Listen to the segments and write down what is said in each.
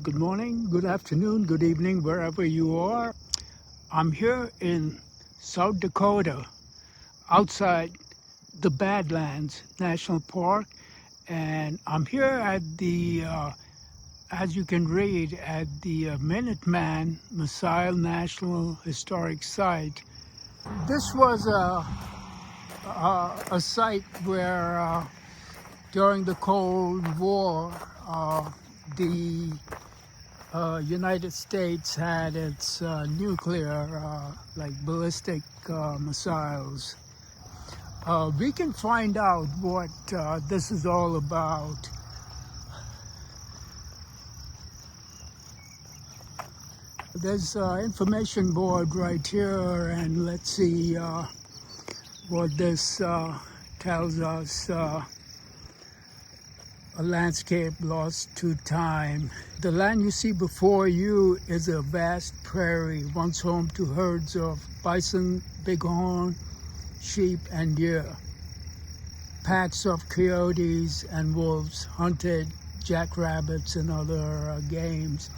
good morning, good afternoon, good evening, wherever you are. I'm here in South Dakota, outside the Badlands National Park, and I'm here at the, as you can read, at the Minuteman II National Historic Site. This was a site where during the Cold War, the United States had its nuclear, like ballistic missiles. We can find out what this is all about. There's an information board right here, and let's see what this tells us. A landscape lost to time. The land you see before you is a vast prairie, once home to herds of bison, bighorn, sheep, and deer. Packs of coyotes and wolves hunted jackrabbits and other games.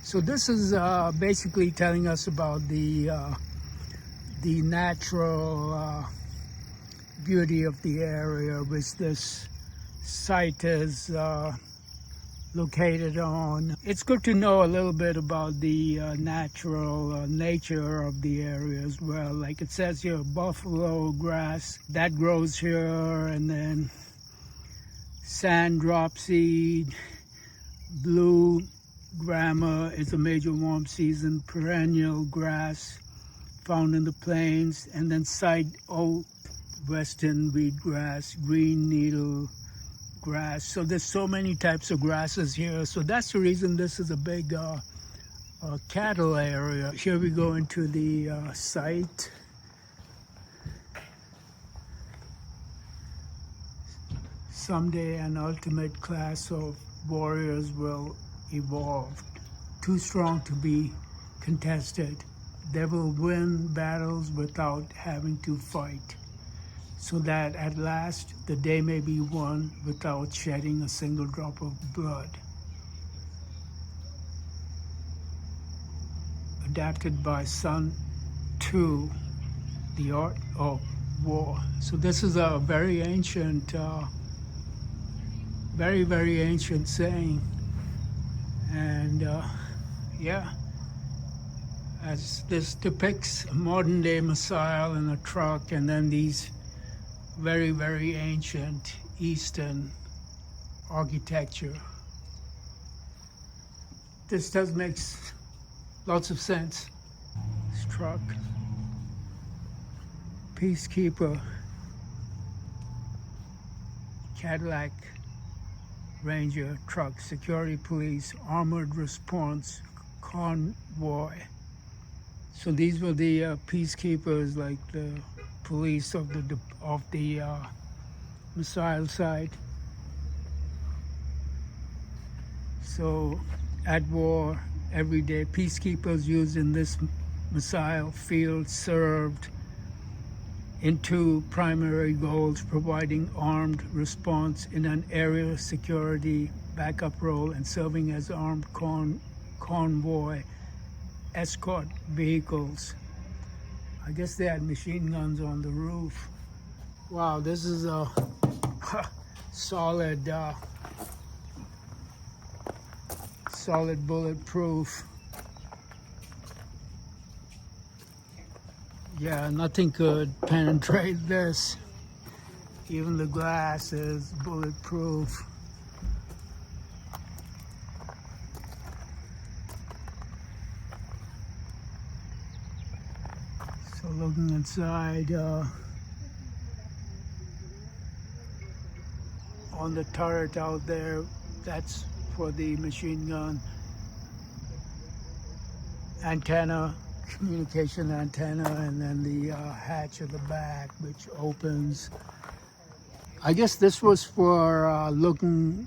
So this is basically telling us about the natural beauty of the area, which this site is located on. It's good to know a little bit about the natural nature of the area as well. Like it says here, buffalo grass that grows here, and then sand dropseed, blue grama is a major warm season perennial grass found in the plains, and then side oat, western wheatgrass, green needle grass. So there's so many types of grasses here. So that's the reason this is a big cattle area. Here we go into the site. Someday an ultimate class of warriors will evolve, too strong to be contested. They will win battles without having to fight, so that at last the day may be won without shedding a single drop of blood. Adapted by Sun II, The Art of War. So this is a very ancient, very ancient saying. And yeah, as this depicts a modern day missile in a truck, and then these very ancient Eastern architecture. This does make lots of sense. This truck, Peacekeeper, Cadillac Ranger truck, security police, armored response convoy. So these were the peacekeepers, like the police of the missile site. So at war, every day, peacekeepers used in this missile field served in two primary goals: providing armed response in an area security backup role, and serving as armed convoy escort vehicles. I guess they had machine guns on the roof. Wow, this is a solid bulletproof. Yeah, nothing could penetrate this. Even the glass is bulletproof. So looking inside, on the turret out there, that's for the machine gun. Antenna, communication antenna, and then the hatch at the back, which opens. I guess this was for looking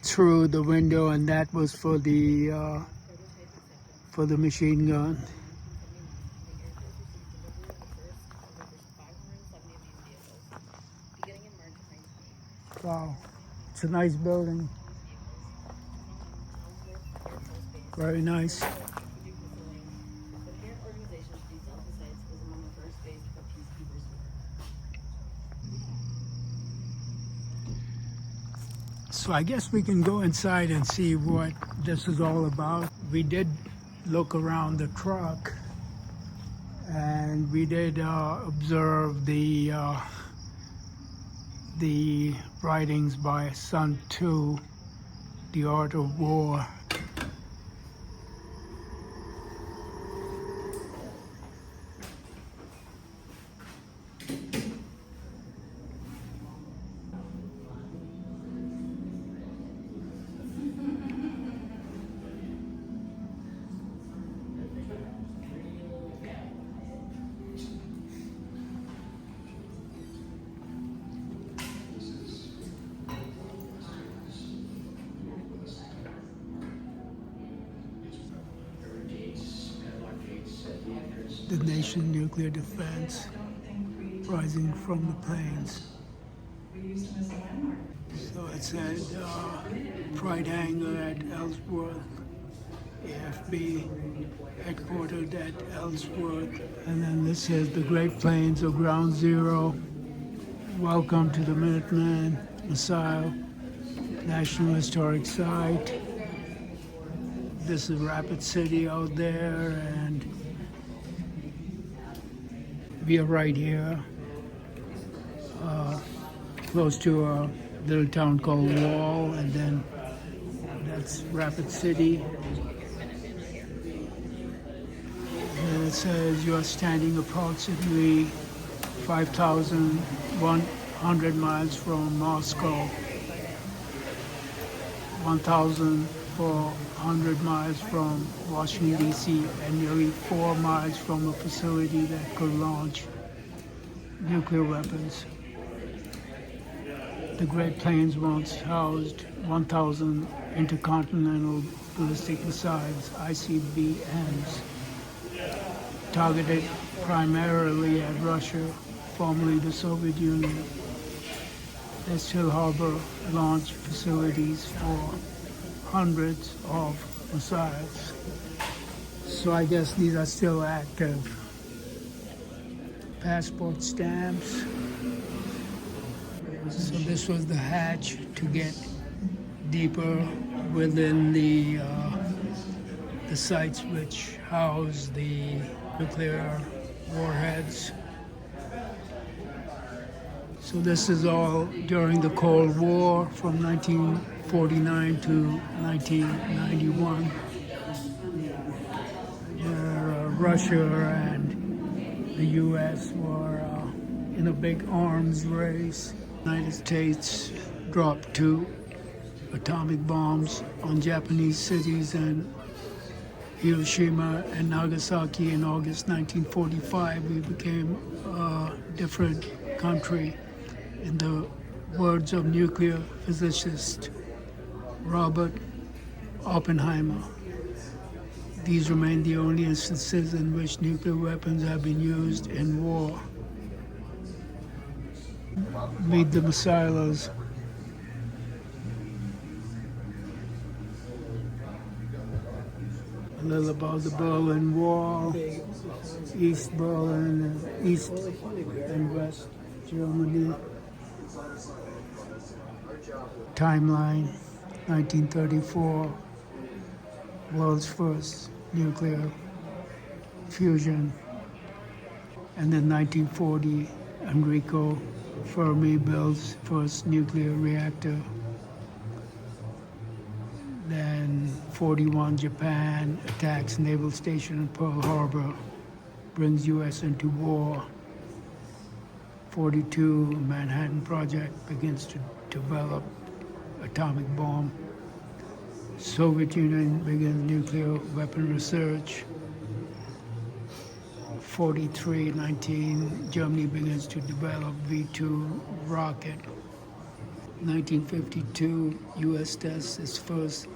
through the window, and that was for the machine gun. Wow, it's a nice building. Very nice. So I guess we can go inside and see what this is all about. We did look around the truck, and we did observe the writings by Sun II, The Art of War. The nation's nuclear defense rising from the plains. So it said Pride Hangar at Ellsworth, AFB, headquartered at Ellsworth. And then this says the Great Plains of Ground Zero. Welcome to the Minuteman II National Historic Site. This is Rapid City out there, and we are right here, close to a little town called Wall, and then that's Rapid City. And it says you are standing approximately 5,100 miles from Moscow, 1,400 miles from Washington, D.C., and nearly 4 miles from a facility that could launch nuclear weapons. The Great Plains once housed 1,000 intercontinental ballistic missiles, ICBMs, targeted primarily at Russia, formerly the Soviet Union. They still harbor launch facilities for hundreds of missiles. So I guess these are still active. Passport stamps. So this was the hatch to get deeper within the sites which house the nuclear warheads. So this is all during the Cold War from 1949 to 1991, where Russia and the U.S. were in a big arms race. The United States dropped 2 atomic bombs on Japanese cities in Hiroshima and Nagasaki in August 1945. We became a different country. In the words of nuclear physicist Robert Oppenheimer, these remain the only instances in which nuclear weapons have been used in war. Meet the missilers. A little about the Berlin Wall, East Berlin, East and West Germany. Timeline, 1934, world's first nuclear fusion. And then 1940, Enrico Fermi builds first nuclear reactor. Then 41, Japan attacks naval station in Pearl Harbor, brings U.S. into war. 42, Manhattan Project begins to develop atomic bomb. Soviet Union begins nuclear weapon research. 43, 19, Germany begins to develop V-2 rocket. 1952, U.S. tests its first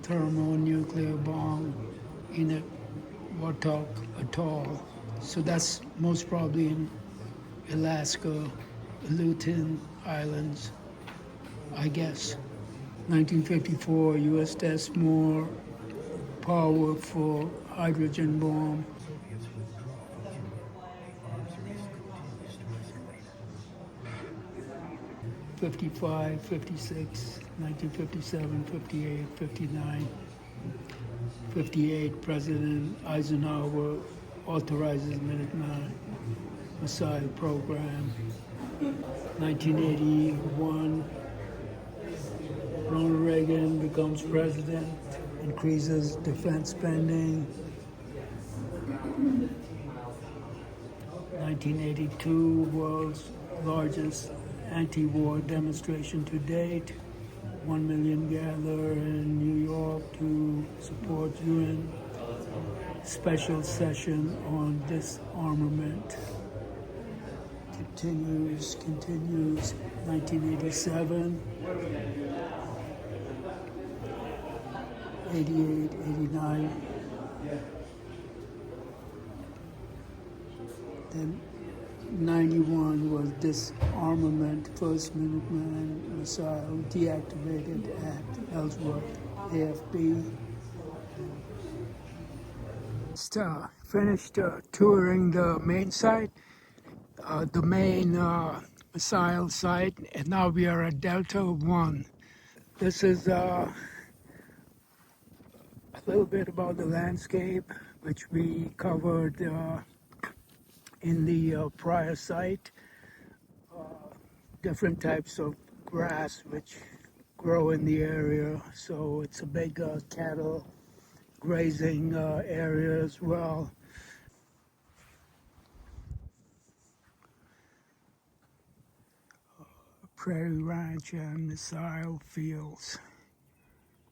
thermonuclear bomb in Watok Atoll. So that's most probably in Alaska, Aleutian Islands, I guess. 1954, U.S. tests more powerful hydrogen bomb. '55, '56, 1957, '58, '59, '58, President Eisenhower authorizes Minuteman missile program. 1981, Ronald Reagan becomes president, increases defense spending. 1982, world's largest anti-war demonstration to date. 1 million gather in New York to support UN special session on disarmament. Continues. 1987, 88, 89. Then 91 was disarmament, first Minuteman missile deactivated at Ellsworth, AFB. Finished touring the main site, the main missile site, and now we are at Delta 1. This is a little bit about the landscape, which we covered in the prior site. Different types of grass which grow in the area, so it's a big cattle grazing area as well. Prairie ranch and missile fields.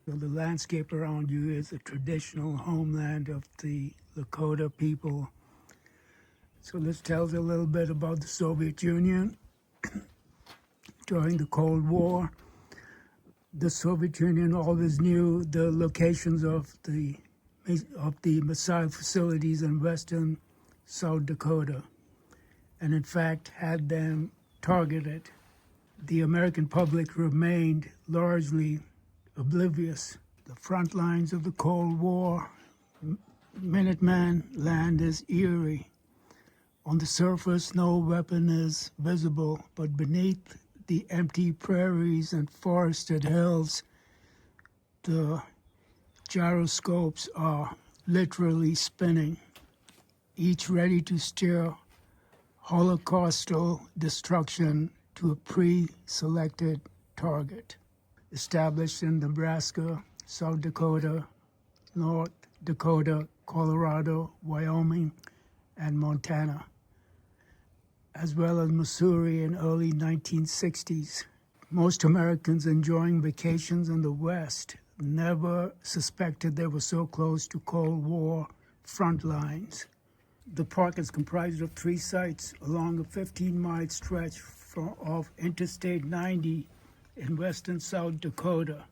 So the landscape around you is a traditional homeland of the Dakota people. So this tells a little bit about the Soviet Union. During the Cold War, the Soviet Union always knew the locations of the missile facilities in western South Dakota, and in fact had them targeted. The American public remained largely oblivious. The front lines of the Cold War, Minuteman land is eerie. On the surface, no weapon is visible, but beneath the empty prairies and forested hills, the gyroscopes are literally spinning, each ready to steer holocaustal destruction to a pre-selected target. Established in Nebraska, South Dakota, North Dakota, Colorado, Wyoming, and Montana, as well as Missouri in early 1960s. Most Americans enjoying vacations in the West never suspected they were so close to Cold War front lines. The park is comprised of 3 sites along a 15-mile stretch of Interstate 90 in western South Dakota.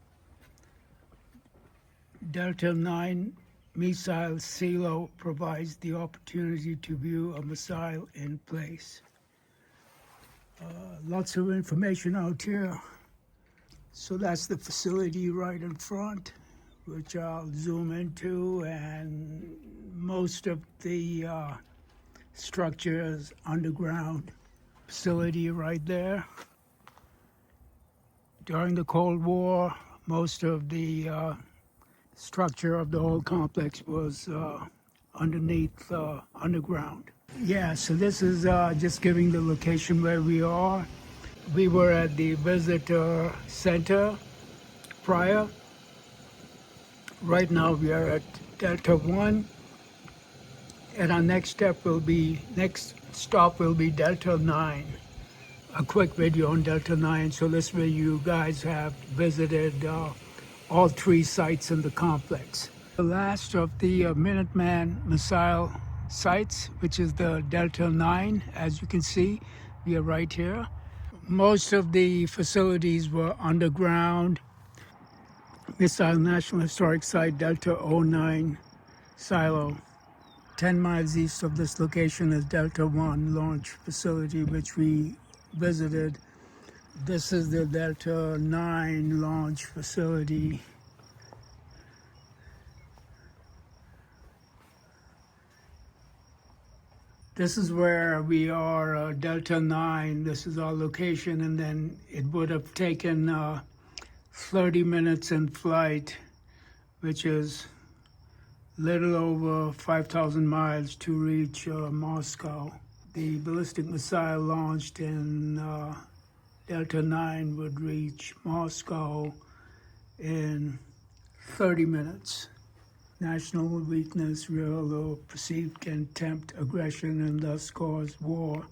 Delta 9 missile silo provides the opportunity to view a missile in place. Lots of information out here. So that's the facility right in front, which I'll zoom into, and most of the structure is underground. Facility right there. During the Cold War, most of the structure of the whole complex was underneath underground. Yeah, so this is just giving the location where we are. We were at the visitor center prior. Right now we are at Delta 1, and our next stop will be Delta 9. A quick video on Delta 9, so this way you guys have visited all 3 sites in the complex. The last of the Minuteman missile sites, which is the Delta 9, as you can see, we are right here. Most of the facilities were underground. Missile National Historic Site, Delta 09 silo. 10 miles east of this location is Delta 1 launch facility, which we visited. This is the Delta 9 launch facility. This is where we are, Delta 9. This is our location, and then it would have taken 30 minutes in flight, which is little over 5,000 miles to reach Moscow. The ballistic missile launched in Delta 9 would reach Moscow in 30 minutes. National weakness, real or perceived, can tempt aggression and thus cause war.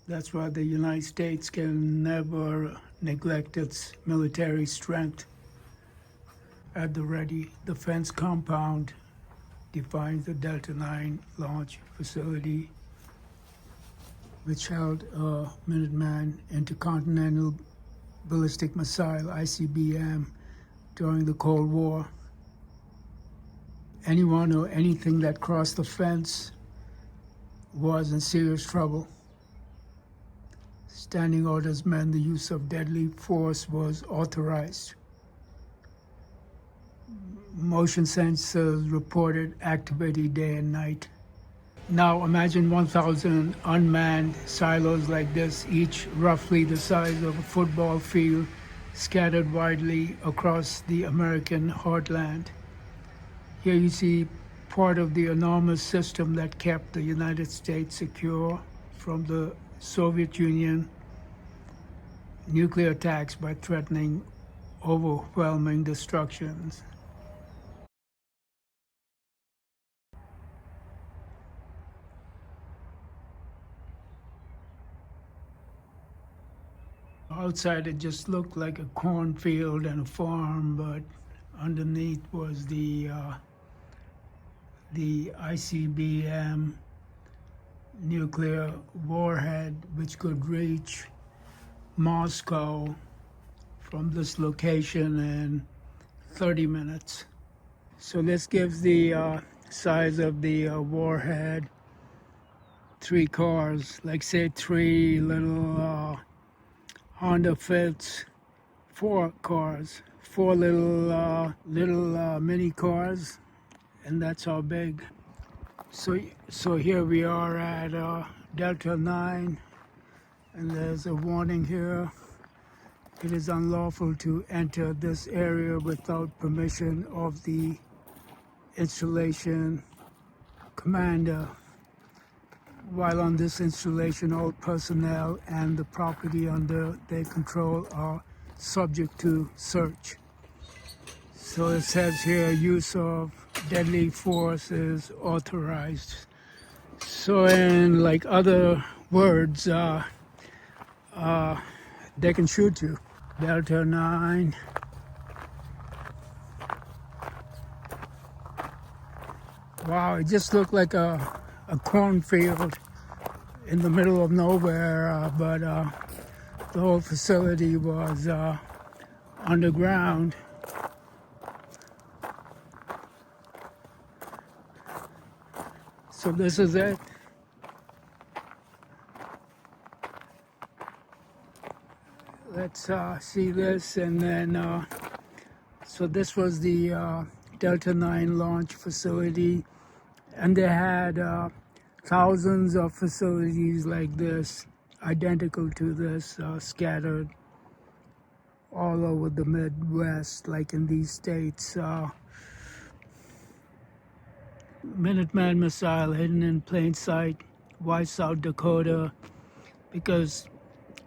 That's why the United States can never neglect its military strength. At the ready, defense compound defines the Delta 9 launch facility, which held a Minuteman intercontinental ballistic missile, ICBM, during the Cold War. Anyone or anything that crossed the fence was in serious trouble. Standing orders meant the use of deadly force was authorized. Motion sensors reported activity day and night. Now imagine 1,000 unmanned silos like this, each roughly the size of a football field, scattered widely across the American heartland. Here you see part of the enormous system that kept the United States secure from the Soviet Union nuclear attacks by threatening overwhelming destructions. Outside it just looked like a cornfield and a farm, but underneath was the ICBM nuclear warhead, which could reach Moscow from this location in 30 minutes. So this gives the size of the warhead. 3 cars, like say 3 little Honda Fits, 4 cars, 4 little mini cars, and that's how big. So here we are at Delta 9, and there's a warning here. It is unlawful to enter this area without permission of the installation commander. While on this installation, all personnel and the property under their control are subject to search. So it says here, use of deadly force is authorized. So in like other words, they can shoot you. Delta 9. Wow, it just looked like a cornfield in the middle of nowhere, but the whole facility was underground. So this is it. Let's see this, and then so this was the Delta 9 launch facility, and they had thousands of facilities like this, identical to this, scattered all over the Midwest, like in these states. Minuteman missile hidden in plain sight. Why South Dakota? Because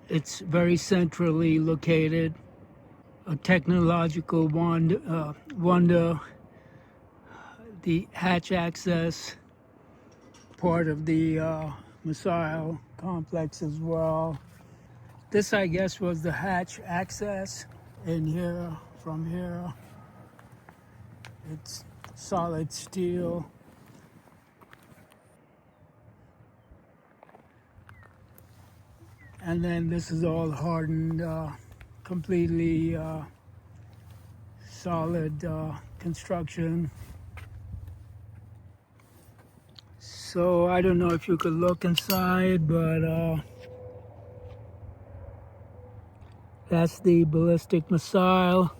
it's very centrally located. A technological wonder. The hatch access, part of the missile complex as well. This, I guess, was the hatch access. In here, from here, it's solid steel. And then this is all hardened, completely solid construction. So I don't know if you could look inside, but that's the ballistic missile.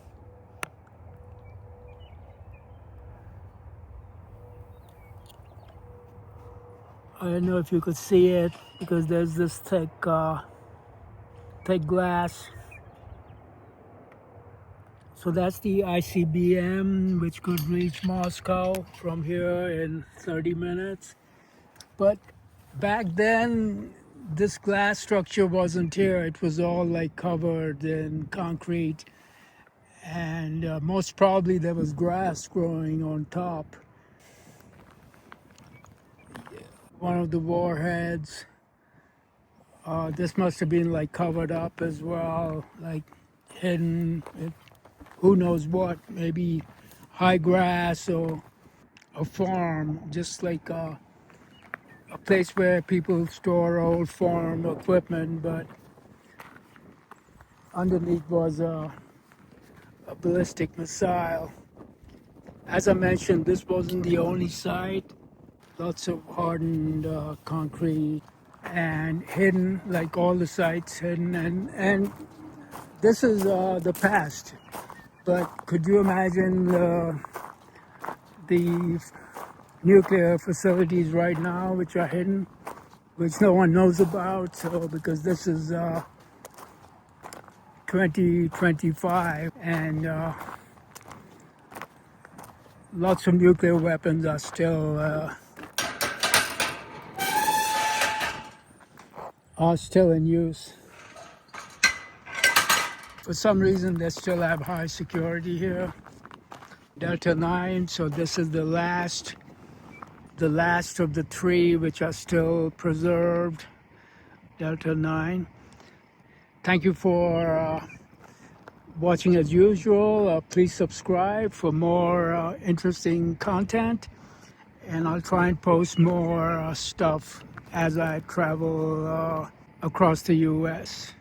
I don't know if you could see it because there's this thick glass. So that's the ICBM, which could reach Moscow from here in 30 minutes. But back then, this glass structure wasn't here. It was all like covered in concrete. And most probably there was grass growing on top. One of the warheads, this must have been like covered up as well, like hidden. Who knows what, maybe high grass or a farm, just like a place where people store old farm equipment, but underneath was a ballistic missile. As I mentioned, this wasn't the only site. Lots of hardened concrete and hidden, like all the sites hidden. And this is the past. But could you imagine the nuclear facilities right now, which are hidden, which no one knows about? So because this is 2025, and lots of nuclear weapons are still in use. For some reason, they still have high security here. Delta 9, so this is the last of the three which are still preserved. Delta 9. Thank you for watching as usual. Please subscribe for more interesting content, and I'll try and post more stuff as I travel across the US.